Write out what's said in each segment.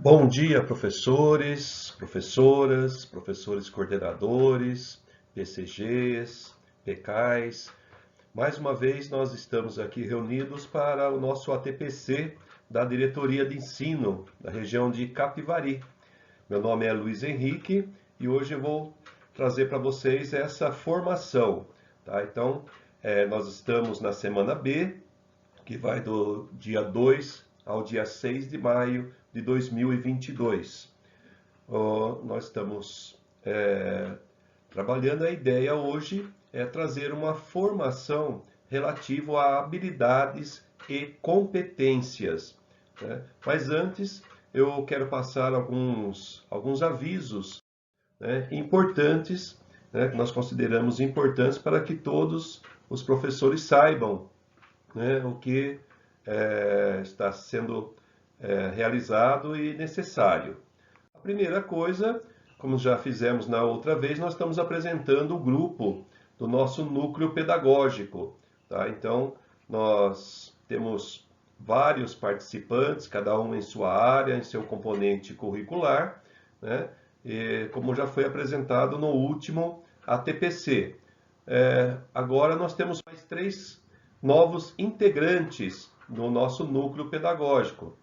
Bom dia, professores, professoras, professores coordenadores, PCGs, PCAs. Mais uma vez nós estamos aqui reunidos para o nosso ATPC da Diretoria de Ensino da região de Capivari. Meu nome é Luiz Henrique e hoje eu vou trazer para vocês essa formação. Tá? Então, nós estamos na semana B, que vai do dia 2 ao dia 6 de maio de 2022. Nós estamos trabalhando. A ideia hoje é trazer uma formação relativa a habilidades e competências, né? Mas antes eu quero passar alguns avisos, né, importantes, né, que nós consideramos importantes para que todos os professores saibam, né, o que está sendo realizado e necessário. A primeira coisa, como já fizemos na outra vez, nós estamos apresentando o grupo do nosso núcleo pedagógico. Tá? Então, nós temos vários participantes, cada um em sua área, em seu componente curricular, né? E, como já foi apresentado no último ATPC. Agora nós temos mais 3 novos integrantes no nosso núcleo pedagógico.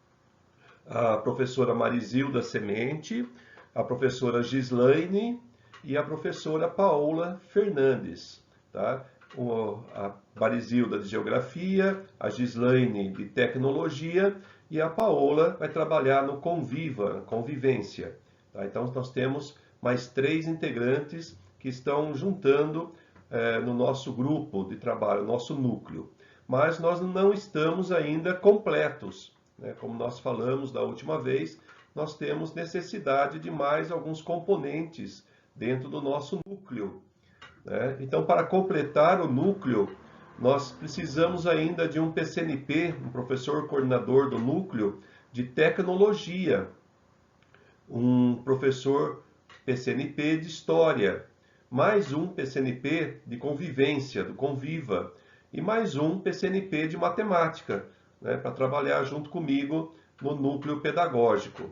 A professora Marizilda Semente, a professora Gislaine e a professora Paola Fernandes. Tá? A Marizilda de Geografia, a Gislaine de Tecnologia e a Paola vai trabalhar no Conviva, Convivência. Tá? Então nós temos mais 3 integrantes que estão juntando no nosso grupo de trabalho, nosso núcleo. Mas nós não estamos ainda completos, né? Como nós falamos da última vez, nós temos necessidade de mais alguns componentes dentro do nosso núcleo, né? Então, para completar o núcleo, nós precisamos ainda de um PCNP, um professor coordenador do núcleo de tecnologia, um professor PCNP de história, mais um PCNP de convivência, do Conviva, e mais um PCNP de matemática, né, para trabalhar junto comigo no núcleo pedagógico.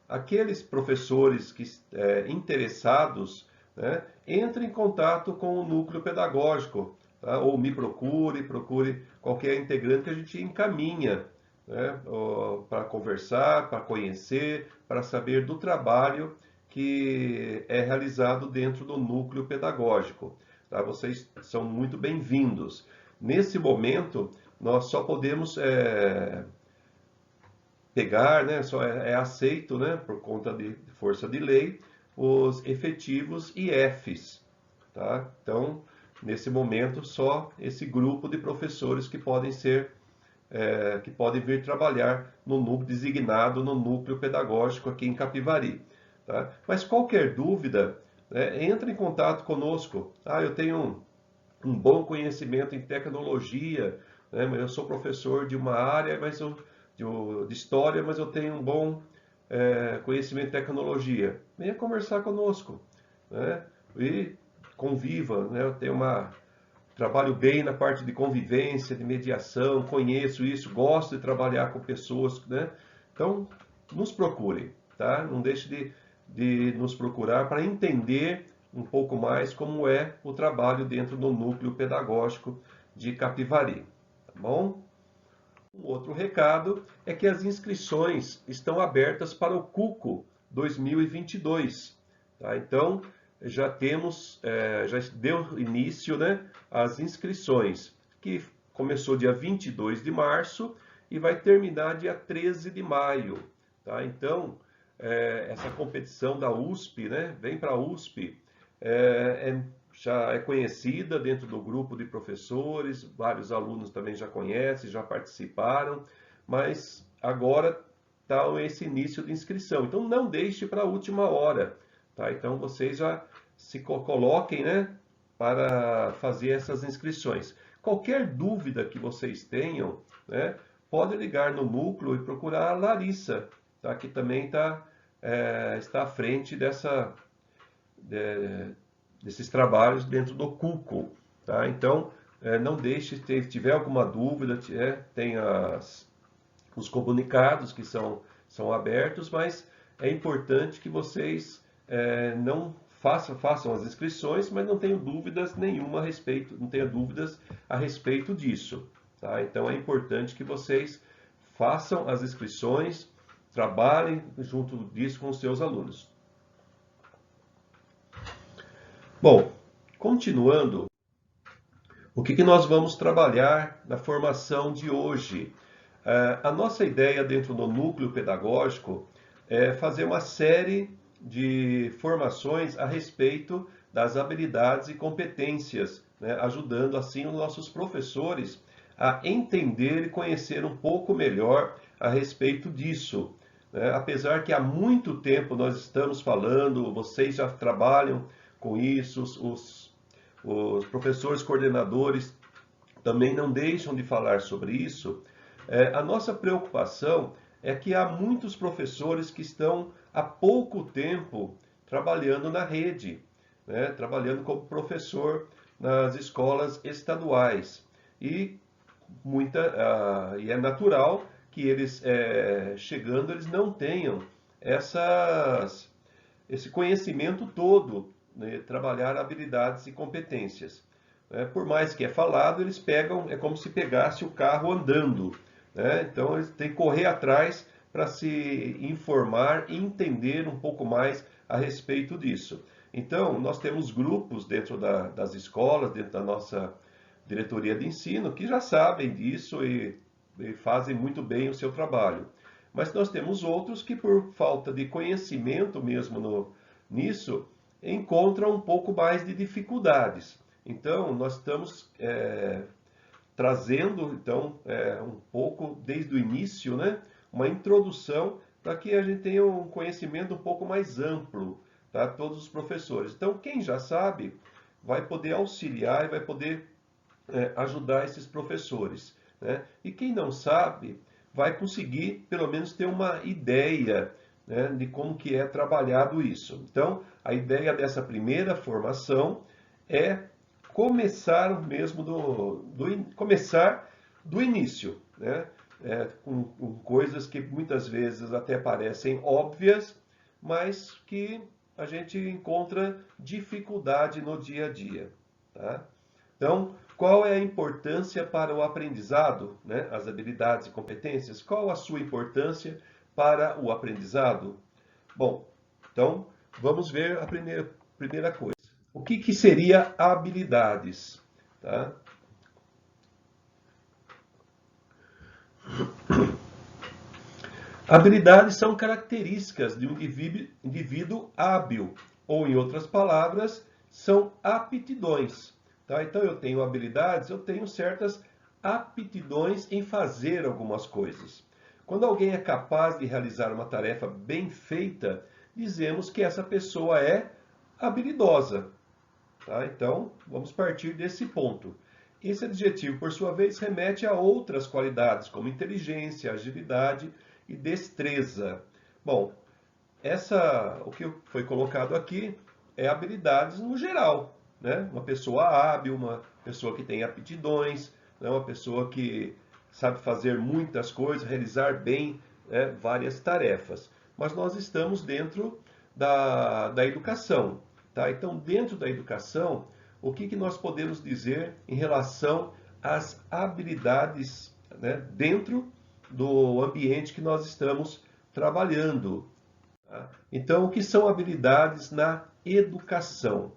Aqueles professores que interessados, né, entrem em contato com o núcleo pedagógico, tá? Ou me procure qualquer integrante que a gente encaminha, né, para conversar, para conhecer, para saber do trabalho que é realizado dentro do núcleo pedagógico. Tá? Vocês são muito bem-vindos. Nesse momento, nós só podemos pegar, né, só é aceito, né, por conta de força de lei, os efetivos IFs. Tá? Então, nesse momento, só esse grupo de professores que podem ser que podem vir trabalhar no núcleo designado no núcleo pedagógico aqui em Capivari. Tá? Mas qualquer dúvida, né, entre em contato conosco. Eu tenho um bom conhecimento em tecnologia, né, mas eu sou professor de uma área de história, mas eu tenho um bom conhecimento em tecnologia. Venha conversar conosco, né, e conviva. Né, eu tenho trabalho bem na parte de convivência, de mediação, conheço isso, gosto de trabalhar com pessoas, né? Então, nos procurem, tá? Não deixe de nos procurar para entender um pouco mais como é o trabalho dentro do núcleo pedagógico de Capivari, tá bom? Um outro recado é que as inscrições estão abertas para o CUCO 2022, tá? Então, já deu início, né, às inscrições, que começou dia 22 de março e vai terminar dia 13 de maio. Tá? Então, essa competição da USP, né, vem para a USP, já é conhecida dentro do grupo de professores, vários alunos também já conhecem, já participaram, mas agora está esse início de inscrição. Então, não deixe para a última hora. Tá? Então, vocês já se coloquem, né, para fazer essas inscrições. Qualquer dúvida que vocês tenham, né, pode ligar no núcleo e procurar a Larissa, tá? Que também está à frente desses trabalhos dentro do CUCO. Tá? Então, não deixe, se tiver alguma dúvida, tem os comunicados que são abertos, mas é importante que vocês não façam as inscrições, mas não tenham dúvidas nenhuma a respeito, não tenha dúvidas a respeito disso. Tá? Então é importante que vocês façam as inscrições, trabalhem junto disso com os seus alunos. Bom, continuando, o que nós vamos trabalhar na formação de hoje? A nossa ideia dentro do núcleo pedagógico é fazer uma série de formações a respeito das habilidades e competências, né? Ajudando assim os nossos professores a entender e conhecer um pouco melhor a respeito disso. Apesar que há muito tempo nós estamos falando, vocês já trabalham com isso, os professores coordenadores também não deixam de falar sobre isso. A nossa preocupação é que há muitos professores que estão há pouco tempo trabalhando na rede, né? Trabalhando como professor nas escolas estaduais. E é natural que eles, chegando, eles não tenham esse conhecimento todo, né? Trabalhar habilidades e competências. Por mais que é falado, eles pegam, é como se pegasse o carro andando. Então, eles têm que correr atrás para se informar e entender um pouco mais a respeito disso. Então, nós temos grupos dentro das escolas, dentro da nossa diretoria de ensino, que já sabem disso e fazem muito bem o seu trabalho. Mas nós temos outros que, por falta de conhecimento mesmo nisso, encontram um pouco mais de dificuldades. Então, nós estamos trazendo um pouco desde o início, né, uma introdução para que a gente tenha um conhecimento um pouco mais amplo, tá? Todos os professores. Então, quem já sabe vai poder auxiliar e vai poder ajudar esses professores, né? E quem não sabe vai conseguir pelo menos ter uma ideia, né, de como que é trabalhado isso. Então, a ideia dessa primeira formação é começar mesmo começar do início, né? Com coisas que muitas vezes até parecem óbvias, mas que a gente encontra dificuldade no dia a dia, tá? Então, qual é a importância para o aprendizado, né? As habilidades e competências, qual a sua importância para o aprendizado? Bom, então vamos ver a primeira coisa. O que seria habilidades? Tá? Habilidades são características de um indivíduo hábil, ou em outras palavras, são aptidões. Tá? Então eu tenho habilidades, eu tenho certas aptidões em fazer algumas coisas. Quando alguém é capaz de realizar uma tarefa bem feita, dizemos que essa pessoa é habilidosa. Tá? Então, vamos partir desse ponto. Esse adjetivo, por sua vez, remete a outras qualidades, como inteligência, agilidade e destreza. Bom, o que foi colocado aqui é habilidades no geral, né? Uma pessoa hábil, uma pessoa que tem aptidões, né? Uma pessoa que sabe fazer muitas coisas, realizar bem, né, várias tarefas. Mas nós estamos dentro da educação. Tá? Então, dentro da educação, o que nós podemos dizer em relação às habilidades, né, dentro do ambiente que nós estamos trabalhando? Tá? Então, o que são habilidades na educação?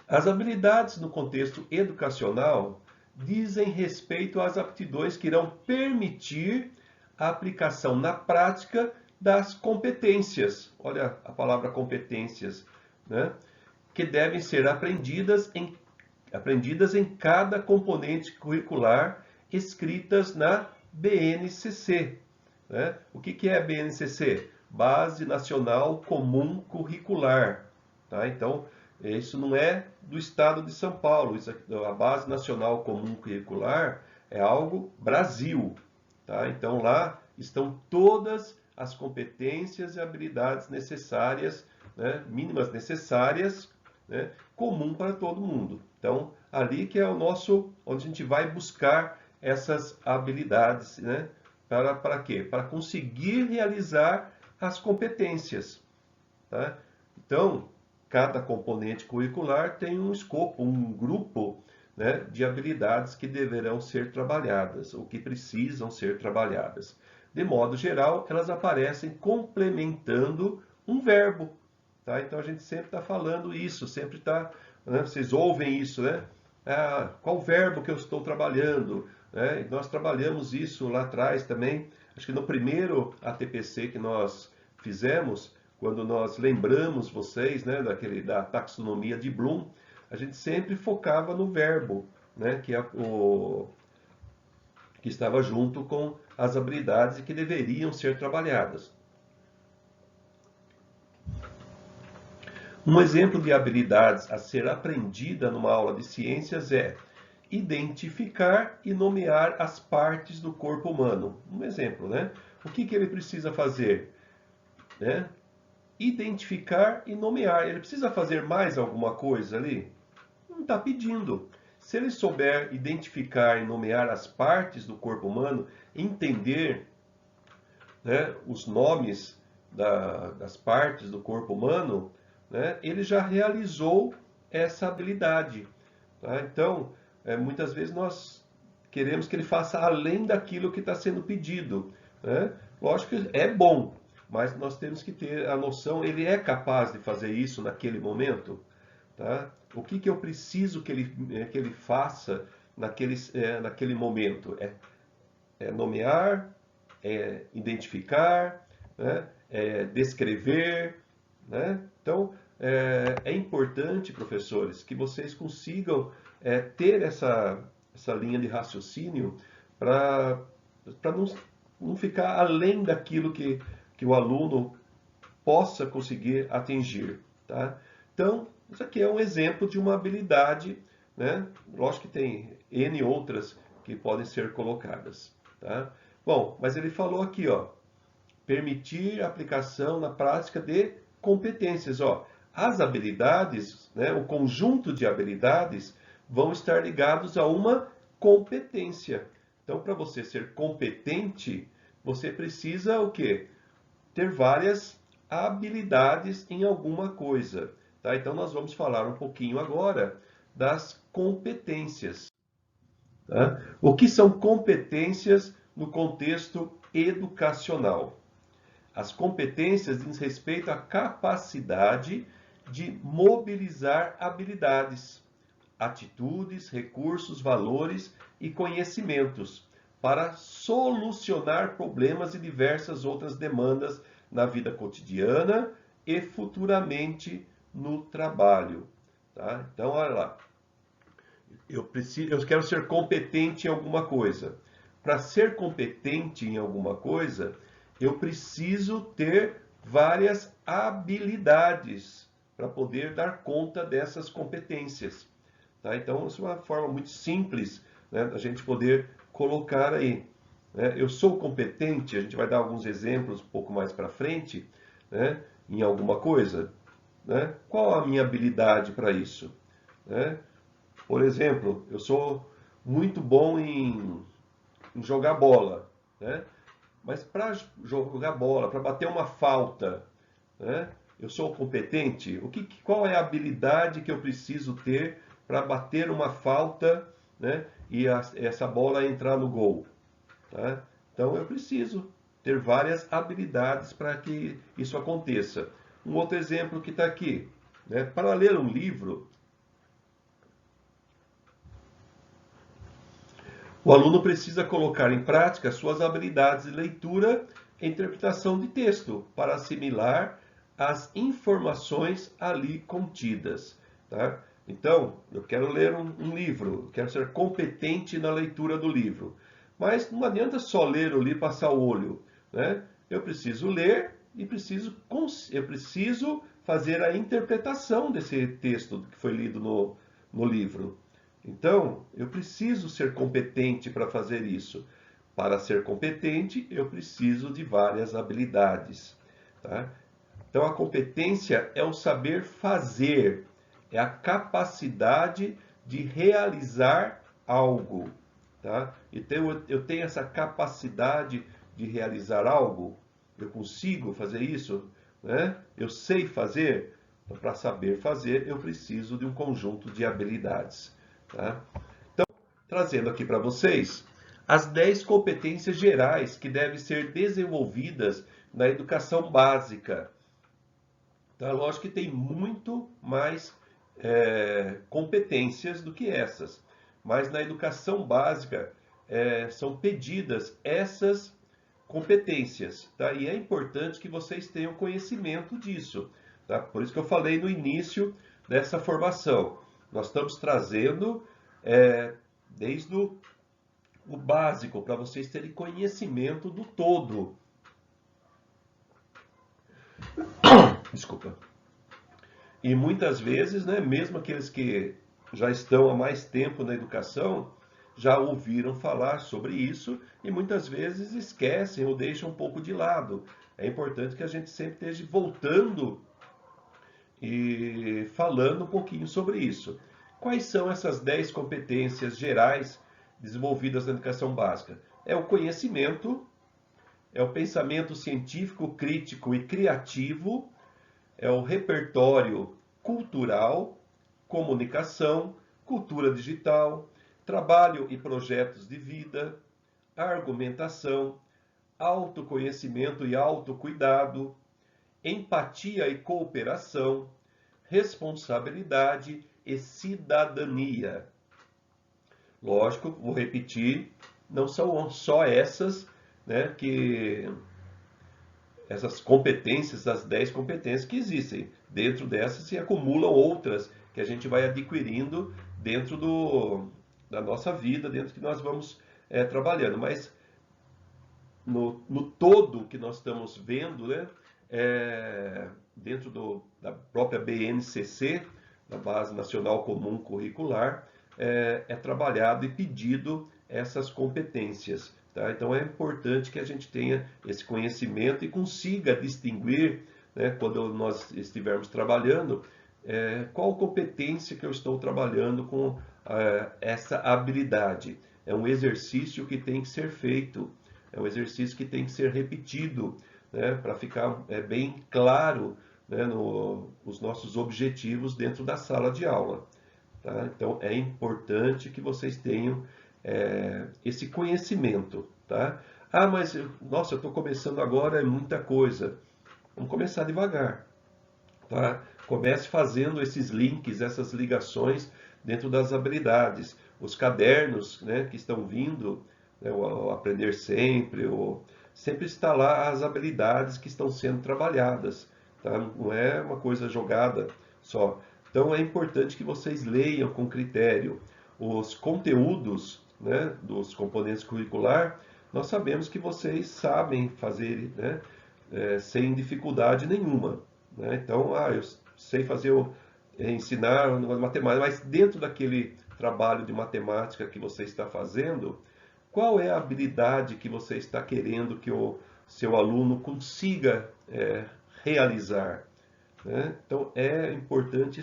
As habilidades no contexto educacional dizem respeito às aptidões que irão permitir a aplicação na prática das competências. Olha a palavra competências, né? Que devem ser aprendidas em cada componente curricular escritas na BNCC. Né? O que é a BNCC? Base Nacional Comum Curricular. Tá? Então, isso não é do estado de São Paulo. A Base Nacional Comum Curricular é algo Brasil. Tá? Então, lá estão todas as competências e habilidades necessárias, né, mínimas necessárias, né, comum para todo mundo. Então, ali que é onde a gente vai buscar essas habilidades, né, para quê? Para conseguir realizar as competências. Tá? Então, cada componente curricular tem um escopo, um grupo, né, de habilidades que deverão ser trabalhadas, ou que precisam ser trabalhadas. De modo geral, elas aparecem complementando um verbo. Tá? Então, a gente sempre está falando isso, sempre está, né, vocês ouvem isso, né? Ah, qual verbo que eu estou trabalhando? Né? Nós trabalhamos isso lá atrás também, acho que no primeiro ATPC que nós fizemos, quando nós lembramos vocês, né, da taxonomia de Bloom, a gente sempre focava no verbo, né, que estava junto com as habilidades e que deveriam ser trabalhadas. Um exemplo de habilidades a ser aprendida numa aula de ciências é identificar e nomear as partes do corpo humano. Um exemplo, né? O que ele precisa fazer? Né? Identificar e nomear. Ele precisa fazer mais alguma coisa ali? Não está pedindo. Se ele souber identificar e nomear as partes do corpo humano, entender, né, os nomes das partes do corpo humano, né, ele já realizou essa habilidade. Tá? Então, muitas vezes nós queremos que ele faça além daquilo que está sendo pedido. Né? Lógico que é bom, mas nós temos que ter a noção, ele é capaz de fazer isso naquele momento? Tá? O que eu preciso que ele faça naquele momento? É nomear, é identificar, né? É descrever. Né? Então, é importante, professores, que vocês consigam ter essa linha de raciocínio para não ficar além daquilo que o aluno possa conseguir atingir. Tá? Então, isso aqui é um exemplo de uma habilidade, né? Lógico que tem N outras que podem ser colocadas. Tá? Bom, mas ele falou aqui, ó, permitir a aplicação na prática de competências. Ó, as habilidades, né, o conjunto de habilidades vão estar ligados a uma competência. Então, para você ser competente, você precisa o quê? Ter várias habilidades em alguma coisa. Tá? Então, nós vamos falar um pouquinho agora das competências. Tá? O que são competências no contexto educacional? As competências diz respeito à capacidade de mobilizar habilidades, atitudes, recursos, valores e conhecimentos para solucionar problemas e diversas outras demandas na vida cotidiana e futuramente no trabalho. Tá? Então, olha lá. Eu quero ser competente em alguma coisa. Para ser competente em alguma coisa, eu preciso ter várias habilidades para poder dar conta dessas competências. Tá? Então, isso é uma forma muito simples, né, da gente poder colocar aí. Né? Eu sou competente, a gente vai dar alguns exemplos um pouco mais para frente, né, em alguma coisa. Né? Qual a minha habilidade para isso? Né? Por exemplo, eu sou muito bom em jogar bola, né? Mas para jogar bola, para bater uma falta, né? Eu sou competente? Qual é a habilidade que eu preciso ter para bater uma falta, né? E essa bola entrar no gol? Tá? Então eu preciso ter várias habilidades para que isso aconteça. Um outro exemplo que está aqui, né? Para ler um livro, o aluno precisa colocar em prática suas habilidades de leitura e interpretação de texto para assimilar as informações ali contidas. Tá? Então, eu quero ler um livro, quero ser competente na leitura do livro. Mas não adianta só ler o livro e passar o olho. Né? Eu preciso ler e eu preciso fazer a interpretação desse texto que foi lido no livro. Então, eu preciso ser competente para fazer isso. Para ser competente, eu preciso de várias habilidades. Tá? Então, a competência é o saber fazer, é a capacidade de realizar algo. Tá? Então, eu tenho essa capacidade de realizar algo. Eu consigo fazer isso? Né? Eu sei fazer? Então, para saber fazer, eu preciso de um conjunto de habilidades. Tá? Trazendo aqui para vocês as 10 competências gerais que devem ser desenvolvidas na educação básica. Tá? Lógico que tem muito mais competências do que essas, mas na educação básica são pedidas essas competências, tá? E é importante que vocês tenham conhecimento disso, tá? Por isso que eu falei no início dessa formação. Nós estamos trazendo desde o básico, para vocês terem conhecimento do todo. Desculpa. E muitas vezes, né, mesmo aqueles que já estão há mais tempo na educação, já ouviram falar sobre isso e muitas vezes esquecem ou deixam um pouco de lado. É importante que a gente sempre esteja voltando e falando um pouquinho sobre isso. Quais são essas 10 competências gerais desenvolvidas na educação básica? É o conhecimento, é o pensamento científico, crítico e criativo, é o repertório cultural, comunicação, cultura digital, trabalho e projetos de vida, argumentação, autoconhecimento e autocuidado, empatia e cooperação, responsabilidade e cidadania. Lógico, vou repetir, não são só essas, né, que essas competências, as 10 competências que existem. Dentro dessas se acumulam outras que a gente vai adquirindo dentro da nossa vida, dentro que nós vamos trabalhando. Mas no todo que nós estamos vendo, né, dentro da própria BNCC, da Base Nacional Comum Curricular, é trabalhado e pedido essas competências. Tá? Então é importante que a gente tenha esse conhecimento e consiga distinguir, né, quando nós estivermos trabalhando, qual competência que eu estou trabalhando com essa habilidade. É um exercício que tem que ser feito, é um exercício que tem que ser repetido, né, para ficar bem claro, né, os nossos objetivos dentro da sala de aula. Tá? Então é importante que vocês tenham esse conhecimento. Tá? Ah, mas nossa, eu estou começando agora, é muita coisa. Vamos começar devagar. Tá? Comece fazendo esses links, essas ligações dentro das habilidades. Os cadernos, né, que estão vindo, né, o Aprender Sempre, sempre está lá as habilidades que estão sendo trabalhadas. Tá? Não é uma coisa jogada só. Então é importante que vocês leiam com critério os conteúdos, né, dos componentes curricular. Nós sabemos que vocês sabem fazer, né, sem dificuldade nenhuma. Né? Então, eu sei fazer, ensinar matemática, mas dentro daquele trabalho de matemática que você está fazendo, qual é a habilidade que você está querendo que o seu aluno consiga realizar? Né? Então é importante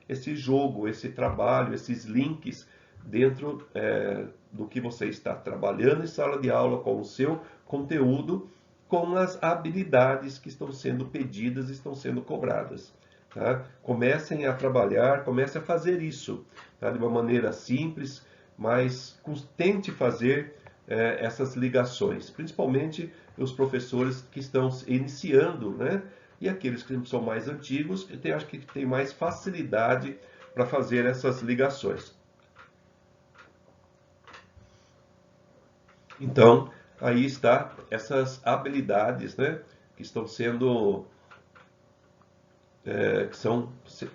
esse jogo, esse trabalho, esses links dentro do que você está trabalhando em sala de aula com o seu conteúdo, com as habilidades que estão sendo pedidas, estão sendo cobradas. Tá? Comecem a trabalhar, comecem a fazer isso, tá? De uma maneira simples, mas tente fazer essas ligações, principalmente os professores que estão iniciando, né? E aqueles que são mais antigos, acho que tem mais facilidade para fazer essas ligações. Então, aí está essas habilidades, né, que estão sendo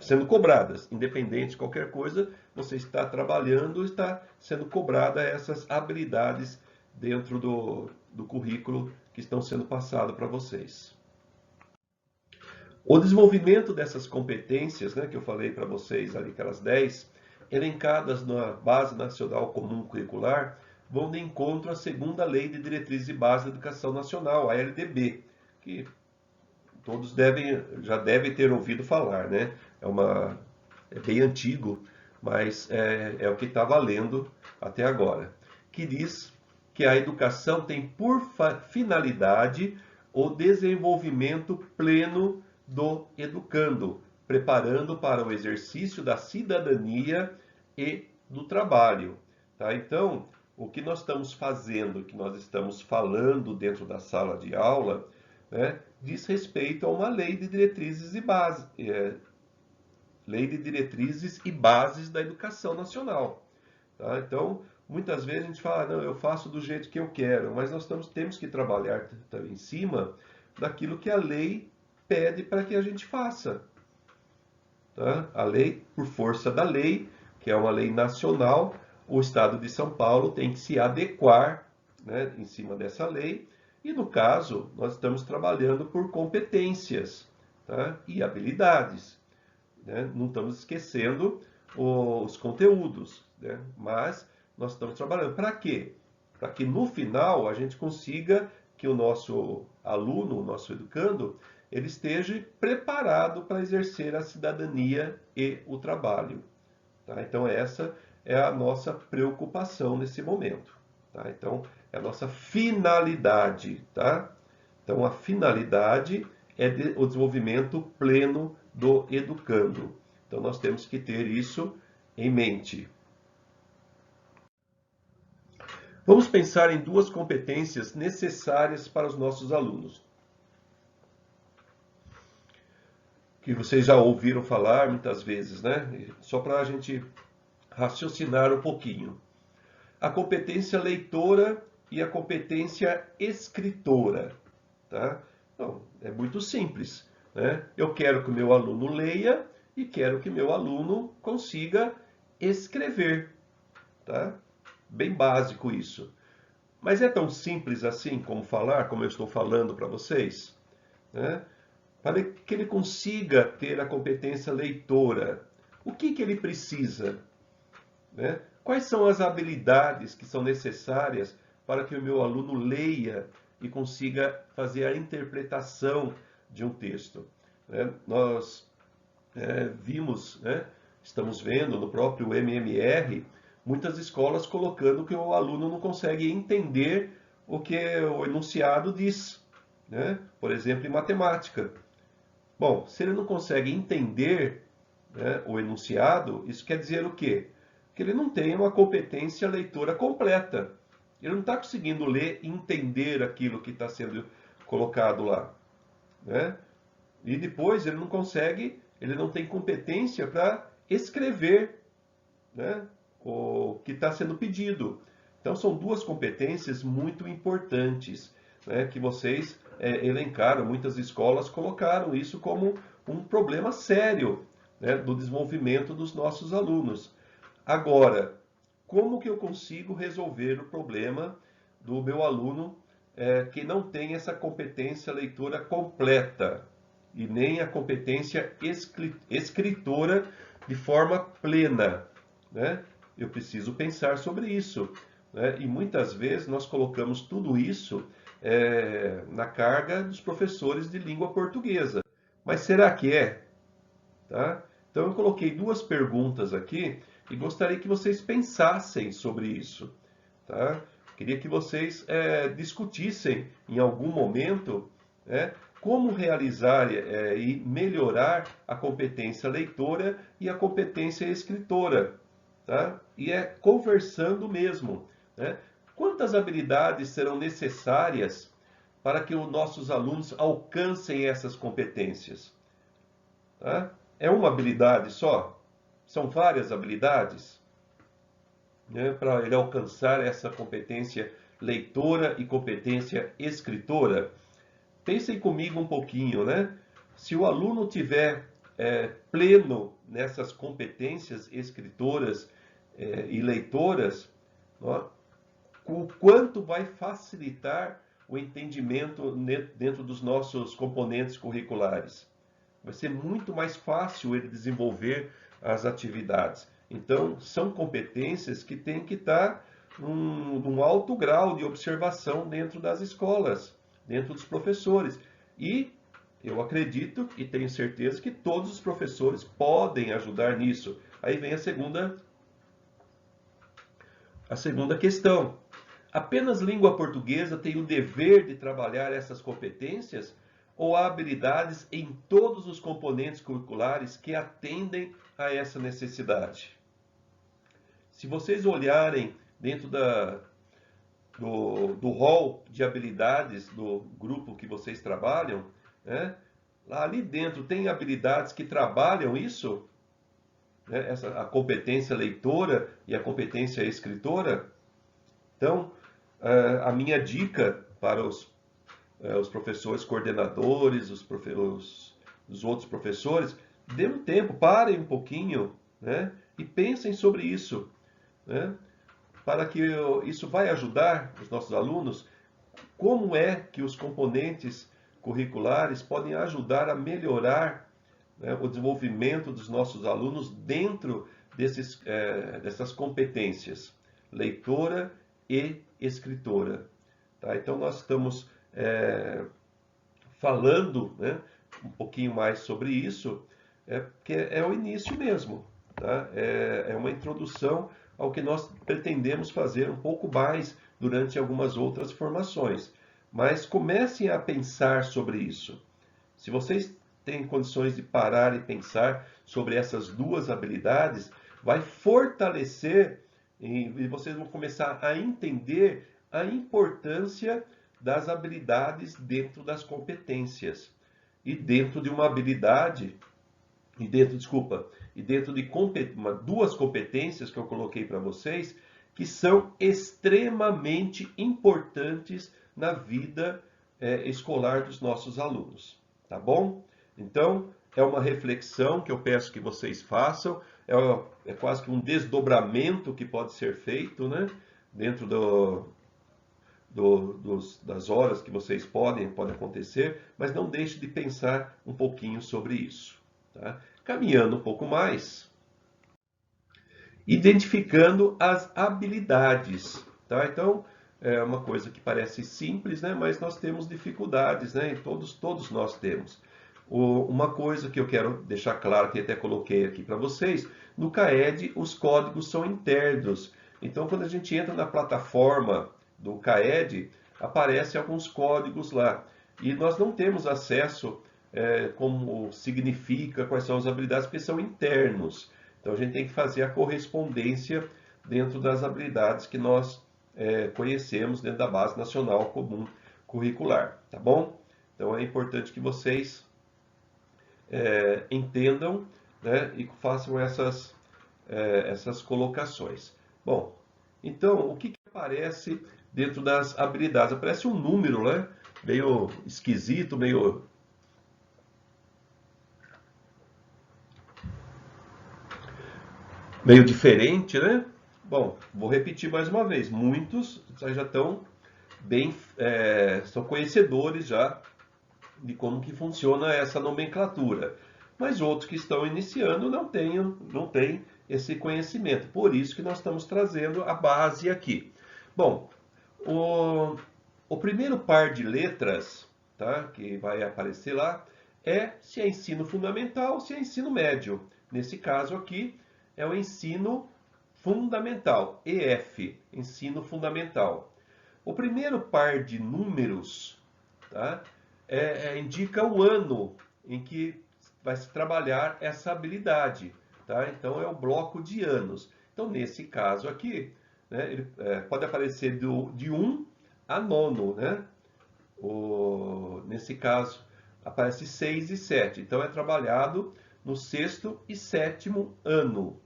sendo cobradas, independente de qualquer coisa, você está trabalhando, está sendo cobrada essas habilidades dentro do currículo que estão sendo passado para vocês. O desenvolvimento dessas competências, né, que eu falei para vocês ali, aquelas 10, elencadas na Base Nacional Comum Curricular, vão de encontro à segunda Lei de Diretrizes e Bases da Educação Nacional, a LDB, que todos já devem ter ouvido falar, né? É bem antigo, mas é o que está valendo até agora, que diz que a educação tem por finalidade o desenvolvimento pleno do educando, preparando para o exercício da cidadania e do trabalho. Tá? Então, o que nós estamos fazendo, o que nós estamos falando dentro da sala de aula, né, diz respeito a uma lei de diretrizes e bases, lei de diretrizes e bases da educação nacional. Tá? Então, muitas vezes a gente fala, não, eu faço do jeito que eu quero, mas nós temos que trabalhar em cima daquilo que a lei pede para que a gente faça. Tá? A lei, por força da lei, que é uma lei nacional, o Estado de São Paulo tem que se adequar, né, em cima dessa lei, e no caso, nós estamos trabalhando por competências, tá, e habilidades. Né? Não estamos esquecendo os conteúdos, né? Mas nós estamos trabalhando. Para quê? Para que no final a gente consiga que o nosso aluno, o nosso educando, ele esteja preparado para exercer a cidadania e o trabalho. Tá? Então essa é a nossa preocupação nesse momento. Tá? Então é a nossa finalidade. Tá? Então a finalidade é o desenvolvimento pleno do educando. Então nós temos que ter isso em mente. Vamos pensar em duas competências necessárias para os nossos alunos, que vocês já ouviram falar muitas vezes, né? Só para a gente raciocinar um pouquinho. A competência leitora e a competência escritora. Tá? Então, é muito simples. Né? Eu quero que o meu aluno leia e quero que o meu aluno consiga escrever. Tá? Bem básico isso. Mas é tão simples assim como falar, como eu estou falando para vocês? Né? Para que ele consiga ter a competência leitora, o que ele precisa? Né? Quais são as habilidades que são necessárias para que o meu aluno leia e consiga fazer a interpretação de um texto? Né? Nós vimos, né? Estamos vendo no próprio MMR, muitas escolas colocando que o aluno não consegue entender o que o enunciado diz. Né? Por exemplo, em matemática. Bom, se ele não consegue entender, né, o enunciado, isso quer dizer o quê? Que ele não tem uma competência leitora completa. Ele não está conseguindo ler e entender aquilo que está sendo colocado lá. Né? E depois ele não consegue, ele não tem competência para escrever, né, o que está sendo pedido. Então são duas competências muito importantes, né, que vocês elencaram, muitas escolas colocaram isso como um problema sério, né, do desenvolvimento dos nossos alunos. Agora, como que eu consigo resolver o problema do meu aluno que não tem essa competência leitora completa e nem a competência escritora de forma plena? Né? Eu preciso pensar sobre isso. Né? E muitas vezes nós colocamos tudo isso na carga dos professores de língua portuguesa. Mas será que é? Tá? Então eu coloquei duas perguntas aqui e gostaria que vocês pensassem sobre isso. Tá? Queria que vocês discutissem em algum momento, né, como realizar e melhorar a competência leitora e a competência escritora. Tá? E é conversando mesmo. Né? Quantas habilidades serão necessárias para que os nossos alunos alcancem essas competências? Tá? É uma habilidade só? São várias habilidades? Né, para ele alcançar essa competência leitora e competência escritora? Pensem comigo um pouquinho, né? Se o aluno tiver pleno nessas competências escritoras e leitoras, ó, o quanto vai facilitar o entendimento dentro dos nossos componentes curriculares. Vai ser muito mais fácil ele desenvolver as atividades. Então, são competências que têm que estar num alto grau de observação dentro das escolas, dentro dos professores. E eu acredito e tenho certeza que todos os professores podem ajudar nisso. Aí vem a segunda questão. Apenas língua portuguesa tem o dever de trabalhar essas competências ou há habilidades em todos os componentes curriculares que atendem a essa necessidade? Se vocês olharem dentro do rol de habilidades do grupo que vocês trabalham, né, lá ali dentro tem habilidades que trabalham isso, né, a competência leitora e a competência escritora. Então, a minha dica para os professores coordenadores, os outros professores, dê um tempo, parem um pouquinho, né, e pensem sobre isso, né, para que isso vai ajudar os nossos alunos. Como é que os componentes curriculares podem ajudar a melhorar, né, o desenvolvimento dos nossos alunos dentro dessas competências, leitora e escritora. Tá? Então, nós estamos falando, né, um pouquinho mais sobre isso, porque é o início mesmo. Tá? É uma introdução ao que nós pretendemos fazer um pouco mais durante algumas outras formações. Mas comecem a pensar sobre isso. Se vocês têm condições de parar e pensar sobre essas duas habilidades, vai fortalecer e vocês vão começar a entender a importância das habilidades dentro das competências. E dentro de uma habilidade, e dentro de duas competências que eu coloquei para vocês, que são extremamente importantes na vida escolar dos nossos alunos. Tá bom? Então, é uma reflexão que eu peço que vocês façam, é quase que um desdobramento que pode ser feito, né, dentro das horas que vocês podem acontecer, mas não deixe de pensar um pouquinho sobre isso. Tá? Caminhando um pouco mais, identificando as habilidades. Tá? Então, é uma coisa que parece simples, né? Mas nós temos dificuldades, né? E todos nós temos. Uma coisa que eu quero deixar claro, que até coloquei aqui para vocês, no CAED os códigos são internos. Então, quando a gente entra na plataforma do CAED, aparecem alguns códigos lá. E nós não temos acesso como significa, quais são as habilidades, porque são internos. Então, a gente tem que fazer a correspondência dentro das habilidades que nós conhecemos dentro da Base Nacional Comum Curricular, tá bom? Então, é importante que vocês entendam, né, e façam essas colocações. Bom, então, o que aparece dentro das habilidades? Aparece um número, né, meio esquisito, meio diferente, né? Bom, vou repetir mais uma vez. Muitos já estão são conhecedores já de como que funciona essa nomenclatura. Mas outros que estão iniciando não têm esse conhecimento. Por isso que nós estamos trazendo a base aqui. Bom, o primeiro par de letras, tá, que vai aparecer lá é se é ensino fundamental ou se é ensino médio. Nesse caso aqui é o ensino fundamental, EF, ensino fundamental. O primeiro par de números, tá, indica o ano em que vai se trabalhar essa habilidade. Tá? Então, é o bloco de anos. Então, nesse caso aqui, né, ele pode aparecer de 1 a 9. Né? Nesse caso, aparece 6 e 7. Então, é trabalhado no 6º e 7º ano.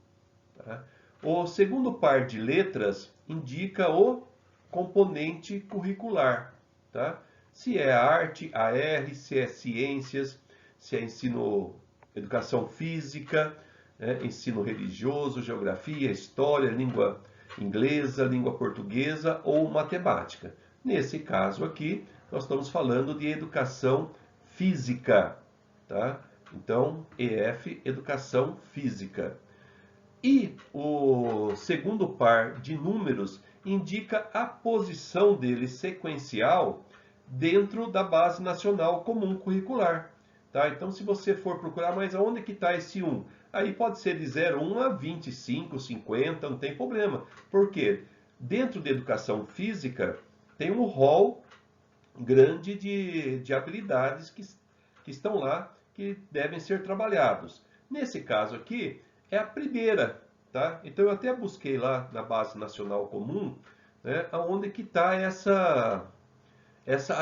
Tá? O segundo par de letras indica o componente curricular. Tá? Se é arte, AR, se é ciências, se é educação física, ensino religioso, geografia, história, língua inglesa, língua portuguesa ou matemática. Nesse caso aqui, nós estamos falando de educação física. Tá? Então, EF, educação física. E o segundo par de números indica a posição dele sequencial dentro da Base Nacional Comum Curricular. Tá? Então, se você for procurar, mas aonde que está esse 1? Aí pode ser de 0,1 a 25, 50, não tem problema. Por quê? Dentro da educação física, tem um rol grande de habilidades que estão lá, que devem ser trabalhados. Nesse caso aqui, é a primeira, tá? Então eu até busquei lá na Base Nacional Comum, né, onde que está essa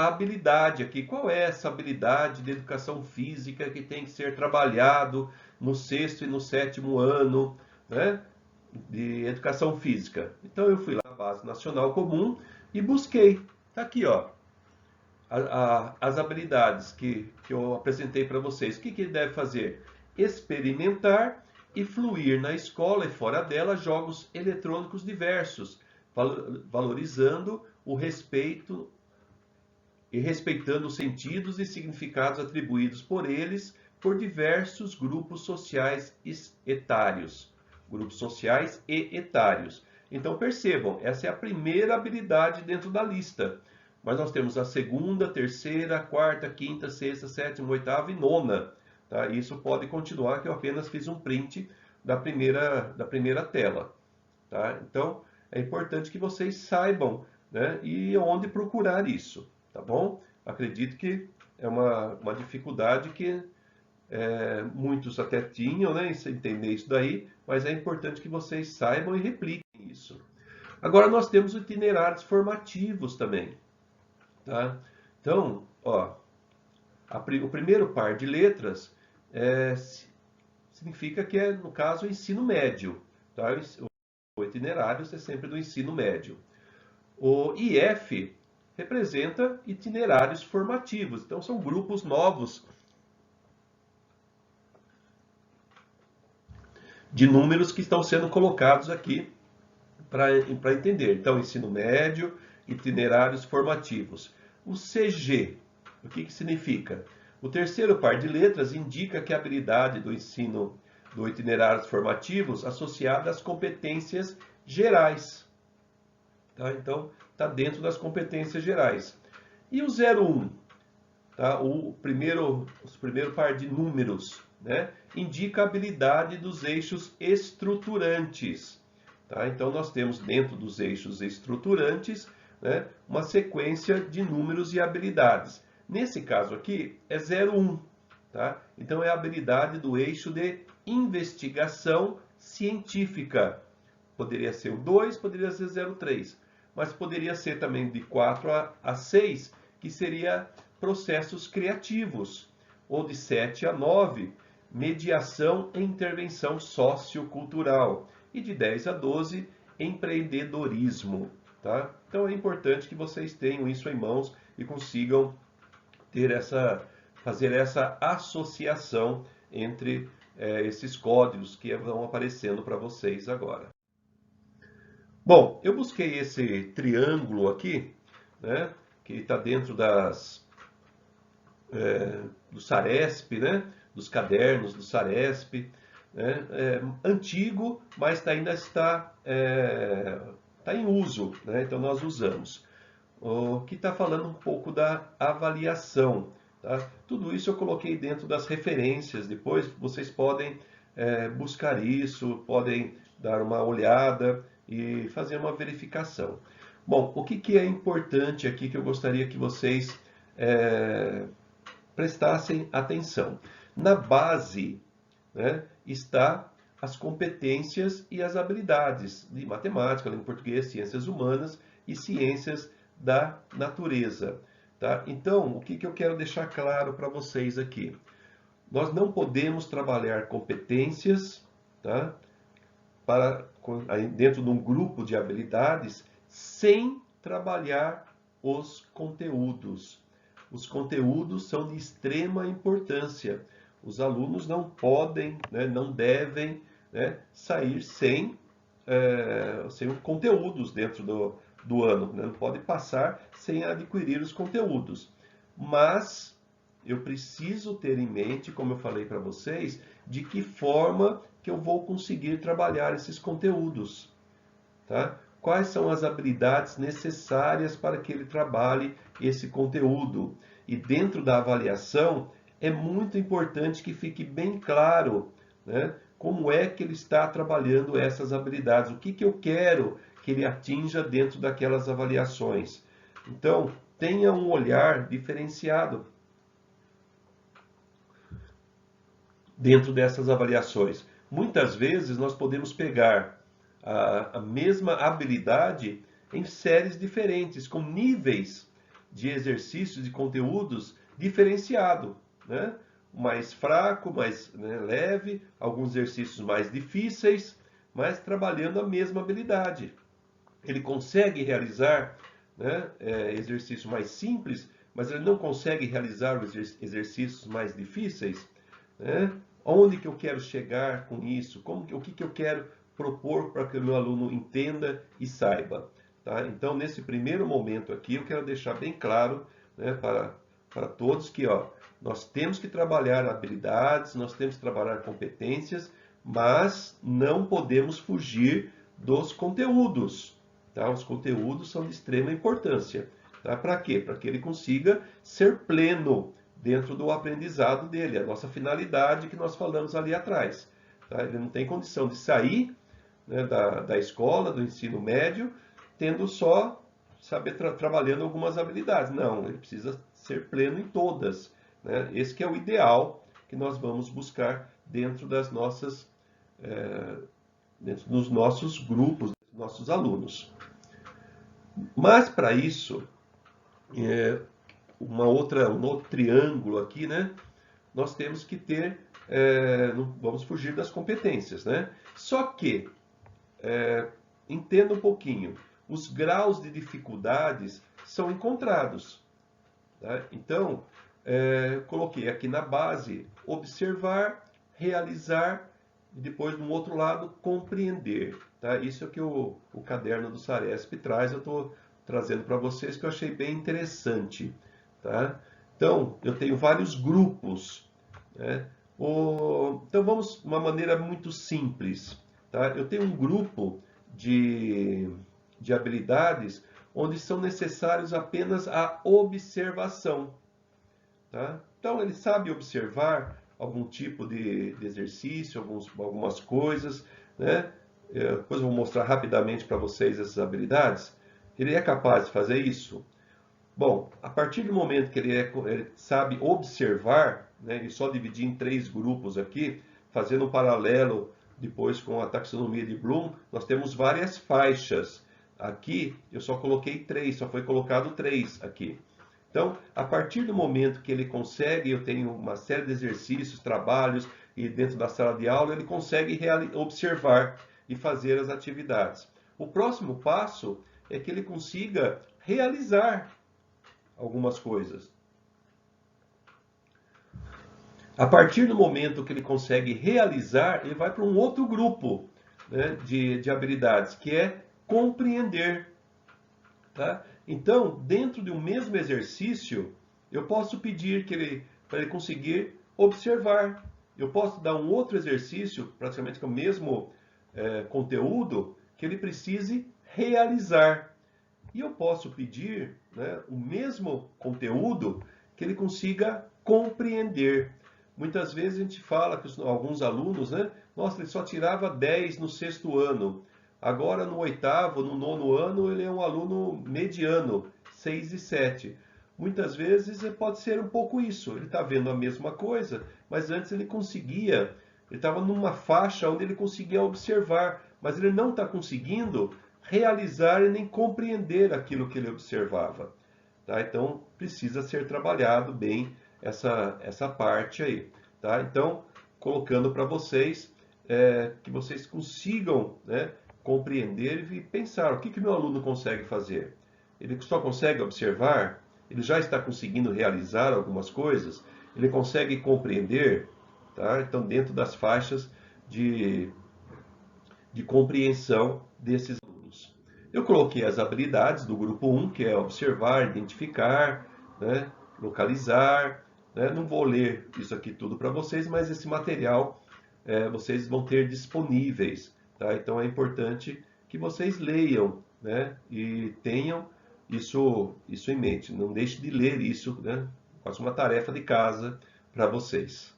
habilidade aqui. Qual é essa habilidade de educação física que tem que ser trabalhado no sexto e no sétimo ano, né, de educação física? Então eu fui lá na Base Nacional Comum e busquei. Tá aqui, ó, as habilidades que eu apresentei para vocês. O que ele deve fazer? Experimentar e fluir na escola e fora dela jogos eletrônicos diversos, valorizando o respeito e respeitando os sentidos e significados atribuídos por eles por diversos grupos sociais etários. Grupos sociais e etários. Então percebam, essa é a primeira habilidade dentro da lista. Mas nós temos a segunda, terceira, quarta, quinta, sexta, sétima, oitava e nona. Tá? Isso pode continuar, que eu apenas fiz um print da primeira tela. Tá? Então, é importante que vocês saibam, né, e onde procurar isso. Tá bom? Acredito que é uma dificuldade que muitos até tinham, né, em entender isso daí, mas é importante que vocês saibam e repliquem isso. Agora nós temos itinerários formativos também. Tá? Então, ó, o primeiro par de letras significa que é, no caso, o ensino médio. Tá? O itinerário é sempre do ensino médio. O IF representa itinerários formativos. Então, são grupos novos de números que estão sendo colocados aqui para entender. Então, ensino médio, itinerários formativos. O CG, o que significa? O terceiro par de letras indica que a habilidade do ensino do itinerários formativos associada às competências gerais. Tá? Então, está dentro das competências gerais. E o 01, tá? O primeiro par de números, né, indica a habilidade dos eixos estruturantes. Tá? Então, nós temos dentro dos eixos estruturantes, né, uma sequência de números e habilidades. Nesse caso aqui, é 01. Tá? Então, é a habilidade do eixo de investigação científica. Poderia ser o 2, poderia ser 03. Mas poderia ser também de 4 a 6, que seria processos criativos. Ou de 7 a 9, mediação e intervenção sociocultural. E de 10 a 12, empreendedorismo. Tá? Então é importante que vocês tenham isso em mãos e consigam fazer essa associação entre esses códigos que vão aparecendo para vocês agora. Bom, eu busquei esse triângulo aqui, né, que está dentro do Saresp, né, dos cadernos do Saresp, né, antigo, mas ainda está em uso, né, então nós usamos. O que está falando um pouco da avaliação. Tá? Tudo isso eu coloquei dentro das referências, depois vocês podem buscar isso, podem dar uma olhada e fazer uma verificação. Bom, o que é importante aqui que eu gostaria que vocês prestassem atenção? Na base, né, está as competências e as habilidades de matemática, língua portuguesa, ciências humanas e ciências da natureza. Tá? Então, o que eu quero deixar claro para vocês aqui? Nós não podemos trabalhar competências, tá, dentro de um grupo de habilidades sem trabalhar os conteúdos. Os conteúdos são de extrema importância. Os alunos não podem, né, não devem, né, sair sem conteúdos dentro do ano. Né? Não pode passar sem adquirir os conteúdos. Mas eu preciso ter em mente, como eu falei para vocês, de que forma que eu vou conseguir trabalhar esses conteúdos. Tá? Quais são as habilidades necessárias para que ele trabalhe esse conteúdo? E dentro da avaliação, é muito importante que fique bem claro, né, como é que ele está trabalhando essas habilidades. O que eu quero que ele atinja dentro daquelas avaliações. Então, tenha um olhar diferenciado dentro dessas avaliações. Muitas vezes nós podemos pegar a mesma habilidade em séries diferentes, com níveis de exercícios e conteúdos diferenciado, né? Mais fraco, mais, né, leve, alguns exercícios mais difíceis, mas trabalhando a mesma habilidade. Ele consegue realizar, né, exercícios mais simples, mas ele não consegue realizar os exercícios mais difíceis, né? Onde que eu quero chegar com isso? O que eu quero propor para que o meu aluno entenda e saiba? Tá? Então, nesse primeiro momento aqui, eu quero deixar bem claro, né, para todos que, ó, nós temos que trabalhar habilidades, nós temos que trabalhar competências, mas não podemos fugir dos conteúdos. Tá? Os conteúdos são de extrema importância. Tá? Para quê? Para que ele consiga ser pleno dentro do aprendizado dele, a nossa finalidade que nós falamos ali atrás. Tá? Ele não tem condição de sair, né, da escola, do ensino médio, tendo só saber trabalhando algumas habilidades. Não, ele precisa ser pleno em todas. Né? Esse que é o ideal que nós vamos buscar dentro das nossas, dentro dos nossos grupos, dos nossos alunos. Mas para isso, um outro triângulo aqui, né? Nós temos que ter, não vamos fugir das competências, né? Só que, entenda um pouquinho, os graus de dificuldades são encontrados. Tá? Então, coloquei aqui na base, observar, realizar, e depois, no outro lado, compreender. Tá? Isso é o que o caderno do Saresp traz, eu estou trazendo para vocês, que eu achei bem interessante. Tá? Então, eu tenho vários grupos. Né? Então, vamos de uma maneira muito simples. Tá? Eu tenho um grupo de habilidades onde são necessários apenas a observação. Tá? Então, ele sabe observar algum tipo de exercício, algumas coisas. Né? Depois eu vou mostrar rapidamente para vocês essas habilidades. Ele é capaz de fazer isso? Bom, a partir do momento que ele sabe observar, né, e só dividir em 3 grupos aqui, fazendo um paralelo depois com a taxonomia de Bloom, nós temos várias faixas. Aqui eu só coloquei 3, só foi colocado 3 aqui. Então, a partir do momento que ele consegue, eu tenho uma série de exercícios, trabalhos, e dentro da sala de aula ele consegue observar e fazer as atividades. O próximo passo é que ele consiga realizar algumas coisas. A partir do momento que ele consegue realizar, ele vai para um outro grupo, né, de habilidades, que é compreender. Tá? Então, dentro de um mesmo exercício, eu posso pedir para ele conseguir observar. Eu posso dar um outro exercício, praticamente com o mesmo conteúdo, que ele precise realizar. E eu posso pedir, né, o mesmo conteúdo que ele consiga compreender. Muitas vezes a gente fala que alguns alunos, né, nossa, ele só tirava 10 no 6º ano. Agora no 8º, no 9º ano, ele é um aluno mediano, 6 e 7. Muitas vezes pode ser um pouco isso. Ele está vendo a mesma coisa, mas antes ele estava numa faixa onde ele conseguia observar, mas ele não está conseguindo realizar e nem compreender aquilo que ele observava. Tá? Então, precisa ser trabalhado bem essa parte aí. Tá? Então, colocando para vocês, que vocês consigam, né, compreender e pensar, o que meu aluno consegue fazer? Ele só consegue observar? Ele já está conseguindo realizar algumas coisas? Ele consegue compreender? Tá? Então, dentro das faixas de compreensão desses alunos. Eu coloquei as habilidades do grupo 1, que é observar, identificar, né, localizar. Né? Não vou ler isso aqui tudo para vocês, mas esse material vocês vão ter disponíveis. Tá? Então é importante que vocês leiam, né, e tenham isso em mente. Não deixe de ler isso, né? Faça uma tarefa de casa para vocês.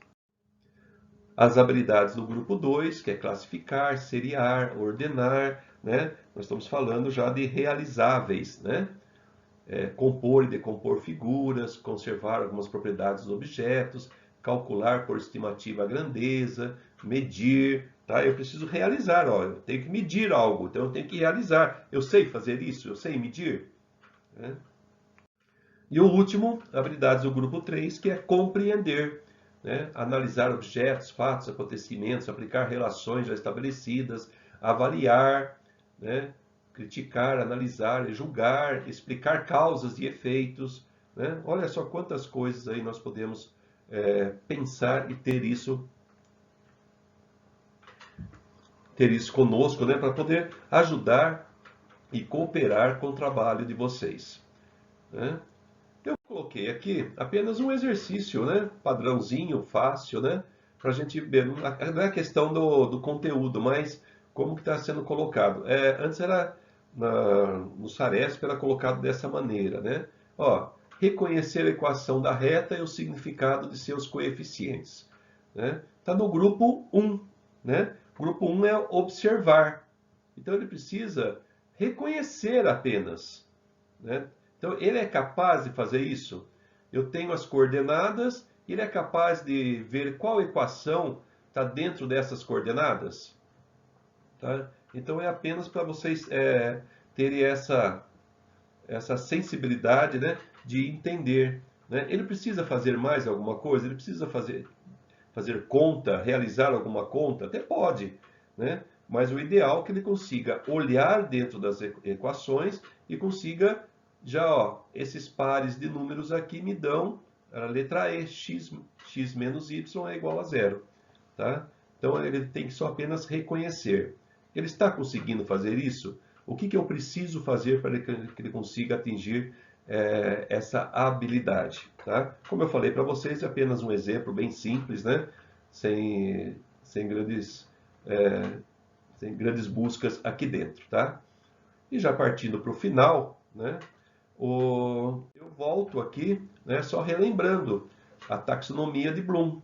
As habilidades do grupo 2, que é classificar, seriar, ordenar, né? Nós estamos falando já de realizáveis, né? Compor e decompor figuras, conservar algumas propriedades dos objetos, calcular por estimativa a grandeza, medir, tá? Eu preciso realizar, ó, eu tenho que medir algo, então eu tenho que realizar. Eu sei fazer isso, eu sei medir, né? E o último, habilidades do grupo 3, que é compreender, né? Analisar objetos, fatos, acontecimentos, aplicar relações já estabelecidas, avaliar, né? Criticar, analisar, julgar, explicar causas e efeitos, né? Olha só quantas coisas aí nós podemos pensar e ter isso conosco, né? Para poder ajudar e cooperar com o trabalho de vocês, né? Eu coloquei aqui apenas um exercício, né? Padrãozinho, fácil, né? Para a gente ver, não é a questão do conteúdo, mas como que está sendo colocado. Antes era, no Saresp, era colocado dessa maneira, né? Ó, reconhecer a equação da reta e o significado de seus coeficientes, né? Está no grupo 1, né? O grupo 1 é observar. Então ele precisa reconhecer apenas, né? Então, ele é capaz de fazer isso? Eu tenho as coordenadas, ele é capaz de ver qual equação está dentro dessas coordenadas? Tá? Então, é apenas para vocês terem essa sensibilidade, né, de entender. Né? Ele precisa fazer mais alguma coisa? Ele precisa fazer conta, realizar alguma conta? Até pode, né? Mas o ideal é que ele consiga olhar dentro das equações e consiga já, ó, esses pares de números aqui me dão a letra E, x menos y é igual a zero. Tá? Então ele tem que só apenas reconhecer. Ele está conseguindo fazer isso? O que eu preciso fazer para que ele consiga atingir essa habilidade? Tá? Como eu falei para vocês, é apenas um exemplo bem simples, né? Sem grandes, sem grandes buscas aqui dentro. Tá? E já partindo para o final, né? Eu volto aqui, né, só relembrando a taxonomia de Bloom,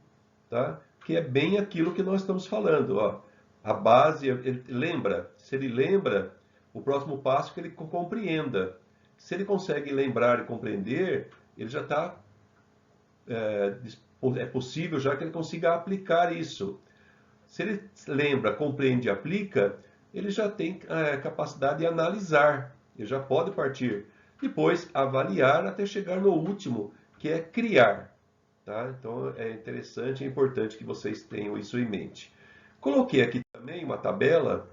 tá? Que é bem aquilo que nós estamos falando. Ó. A base, ele lembra, se ele lembra, o próximo passo é que ele compreenda. Se ele consegue lembrar e compreender, ele já está, é possível já que ele consiga aplicar isso. Se ele lembra, compreende e aplica, ele já tem a capacidade de analisar, ele já pode partir. Depois, avaliar até chegar no último, que é criar. Tá? Então, é interessante e importante que vocês tenham isso em mente. Coloquei aqui também uma tabela,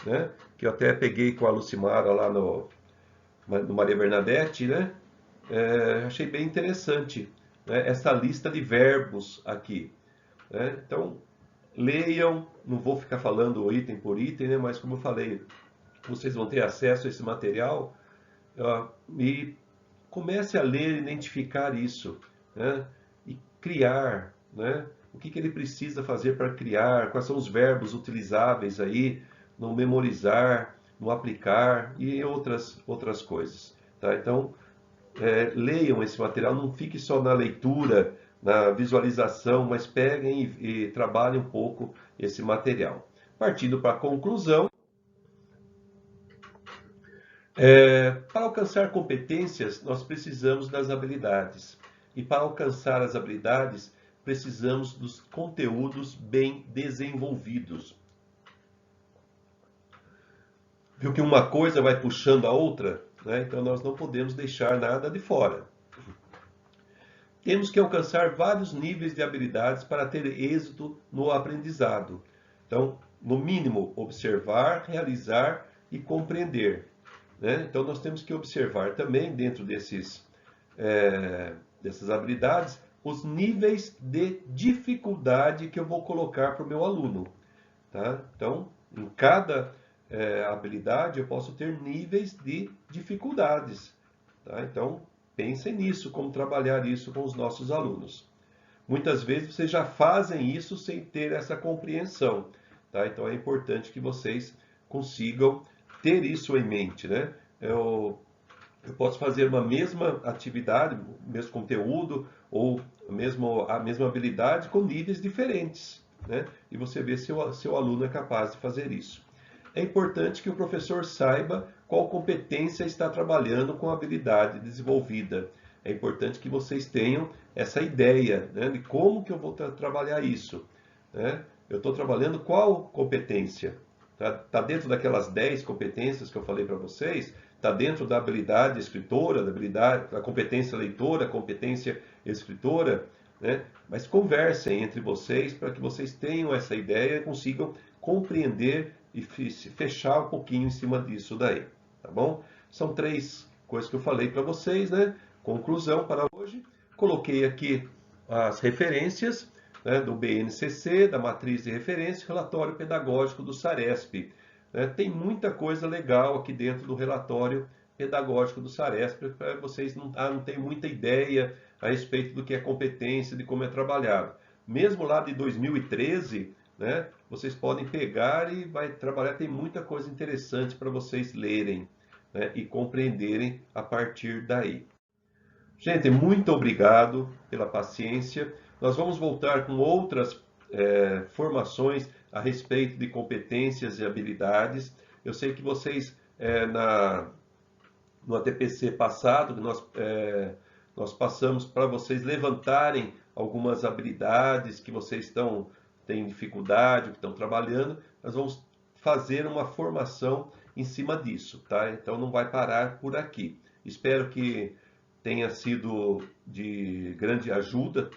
né, que eu até peguei com a Lucimara lá no Maria Bernadette, né? Achei bem interessante, né, essa lista de verbos aqui. Né? Então, leiam, não vou ficar falando item por item, né? Mas como eu falei, vocês vão ter acesso a esse material e comece a ler e identificar isso, né? E criar, né? O que ele precisa fazer para criar, quais são os verbos utilizáveis aí no memorizar, no aplicar e outras coisas. Tá? Então, leiam esse material, não fique só na leitura, na visualização, mas peguem e trabalhem um pouco esse material. Partindo para a conclusão, para alcançar competências, nós precisamos das habilidades. E para alcançar as habilidades, precisamos dos conteúdos bem desenvolvidos. Viu que uma coisa vai puxando a outra? Né? Então nós não podemos deixar nada de fora. Temos que alcançar vários níveis de habilidades para ter êxito no aprendizado. Então, no mínimo, observar, realizar e compreender. Né? Então, nós temos que observar também, dentro dessas habilidades, os níveis de dificuldade que eu vou colocar para o meu aluno. Tá? Então, em cada habilidade, eu posso ter níveis de dificuldades. Tá? Então, pensem nisso, como trabalhar isso com os nossos alunos. Muitas vezes vocês já fazem isso sem ter essa compreensão. Tá? Então é importante que vocês consigam ter isso em mente. Né? Eu posso fazer uma mesma atividade, o mesmo conteúdo, ou a mesma habilidade com níveis diferentes. Né? E você vê se o seu aluno é capaz de fazer isso. é importante que o professor saiba qual competência está trabalhando com a habilidade desenvolvida. É importante que vocês tenham essa ideia, né, de como que eu vou trabalhar isso, né? Eu estou trabalhando qual competência? Tá dentro daquelas 10 competências que eu falei para vocês? Está dentro da habilidade escritora, da competência leitora, competência escritora, né? Mas conversem entre vocês para que vocês tenham essa ideia e consigam compreender e fechar um pouquinho em cima disso daí, tá bom? São 3 coisas que eu falei para vocês, né? Conclusão para hoje. Coloquei aqui as referências, né, do BNCC, da matriz de referência, relatório pedagógico do SARESP. Tem muita coisa legal aqui dentro do relatório pedagógico do SARESP, para vocês não terem muita ideia a respeito do que é competência, de como é trabalhado. Mesmo lá de 2013, né, vocês podem pegar e vai trabalhar, tem muita coisa interessante para vocês lerem, né, e compreenderem a partir daí. Gente, muito obrigado pela paciência. Nós vamos voltar com outras formações a respeito de competências e habilidades. Eu sei que vocês, no ATPC passado, nós passamos para vocês levantarem algumas habilidades que vocês têm dificuldade, que estão trabalhando. Nós vamos fazer uma formação em cima disso, tá? Então não vai parar por aqui. Espero que tenha sido de grande ajuda,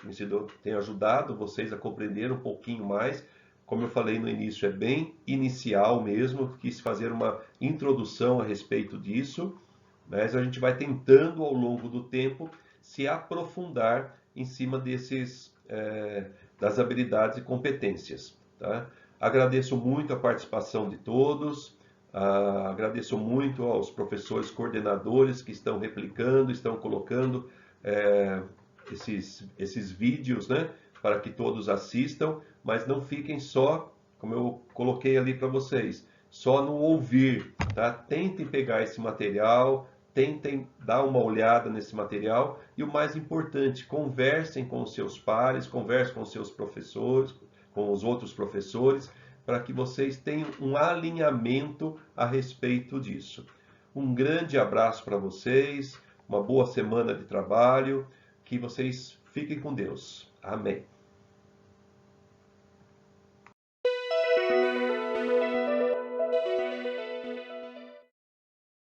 tenha ajudado vocês a compreender um pouquinho mais. Como eu falei no início, é bem inicial mesmo, quis fazer uma introdução a respeito disso, mas a gente vai tentando ao longo do tempo se aprofundar em cima das habilidades e competências, tá? Agradeço muito a participação de todos. Agradeço muito aos professores coordenadores que estão replicando, estão colocando esses vídeos, né, para que todos assistam, mas não fiquem só, como eu coloquei ali para vocês, só no ouvir, tá? Tentem pegar esse material, tentem dar uma olhada nesse material e o mais importante, conversem com os seus pares, conversem com os seus professores, com os outros professores, para que vocês tenham um alinhamento a respeito disso. Um grande abraço para vocês, uma boa semana de trabalho, que vocês fiquem com Deus. Amém.